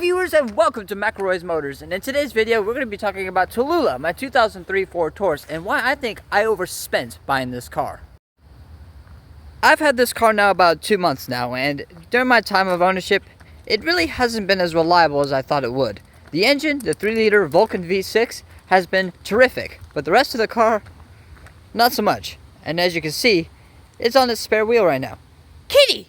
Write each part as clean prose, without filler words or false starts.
viewers, and welcome to McElroy's Motors, and in today's video we're going to be talking about Tallulah, my 2003 Ford Taurus, and why I think I overspent buying this car. I've had this car now about 2 months now, and during my time of ownership it really hasn't been as reliable as I thought it would. The engine, the 3-liter Vulcan V6, has been terrific, but the rest of the car, not so much. And as you can see, it's on its spare wheel right now. Kitty!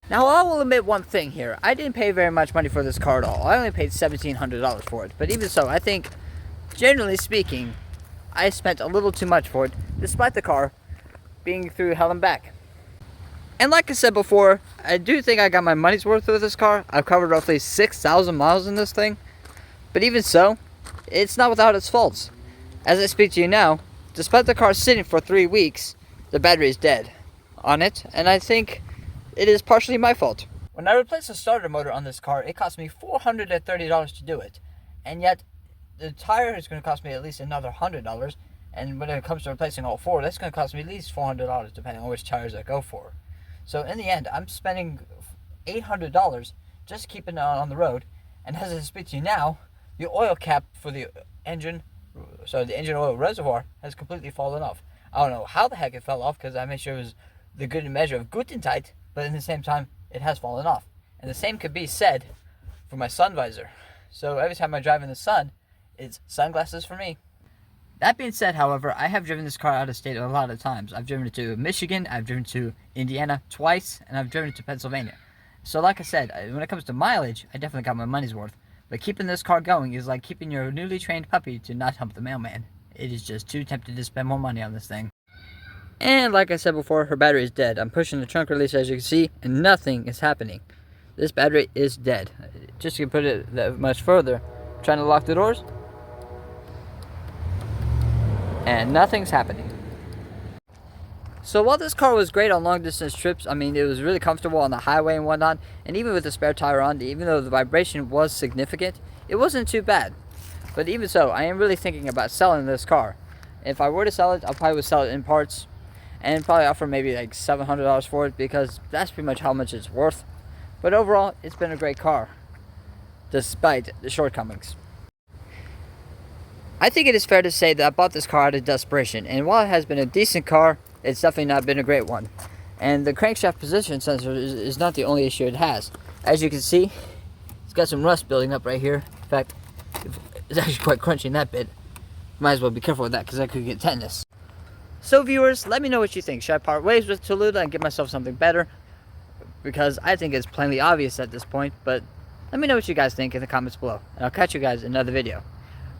Now, I will admit one thing here. I didn't pay very much money for this car at all. I only paid $1,700 for it. But even so, I think, generally speaking, I spent a little too much for it, despite the car being through hell and back. And like I said before, I do think I got my money's worth with this car. I've covered roughly 6,000 miles in this thing. But even so, it's not without its faults. As I speak to you now, despite the car sitting for 3 weeks, the battery is dead on it, and I think it is partially my fault. When I replaced the starter motor on this car, it cost me $430 to do it. And yet, the tire is going to cost me at least another $100. And when it comes to replacing all four, that's going to cost me at least $400, depending on which tires I go for. So in the end, I'm spending $800 just keeping it on the road. And as I speak to you now, the oil cap for the engine, so the engine oil reservoir, has completely fallen off. I don't know how the heck it fell off, because I made sure it was the good measure of Gutentite, but at the same time, it has fallen off. And the same could be said for my sun visor. So every time I drive in the sun, it's sunglasses for me. That being said, however, I have driven this car out of state a lot of times. I've driven it to Michigan, I've driven to Indiana twice, and I've driven it to Pennsylvania. So like I said, when it comes to mileage, I definitely got my money's worth. But keeping this car going is like keeping your newly trained puppy to not hump the mailman. It is just too tempted to spend more money on this thing. And like I said before, her battery is dead. I'm pushing the trunk release, as you can see, and nothing is happening. This battery is dead. Just to put it that much further, trying to lock the doors, and nothing's happening. So while this car was great on long distance trips, I mean, it was really comfortable on the highway and whatnot, and even with the spare tire on, even though the vibration was significant, it wasn't too bad. But even so, I am really thinking about selling this car. If I were to sell it, I probably would sell it in parts, and probably offer maybe like $700 for it, because that's pretty much how much it's worth. But overall, it's been a great car, despite the shortcomings. I think it is fair to say that I bought this car out of desperation, and while it has been a decent car, it's definitely not been a great one. And the crankshaft position sensor is not the only issue it has. As you can see, it's got some rust building up right here. In fact, it's actually quite crunchy in that bit. Might as well be careful with that, because I could get tetanus. So viewers, let me know what you think. Should I part ways with Tallulah and give myself something better? Because I think it's plainly obvious at this point, but let me know what you guys think in the comments below. And I'll catch you guys in another video.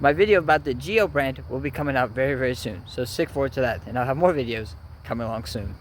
My video about the Geo brand will be coming out very, very soon. So stick forward to that, and I'll have more videos coming along soon.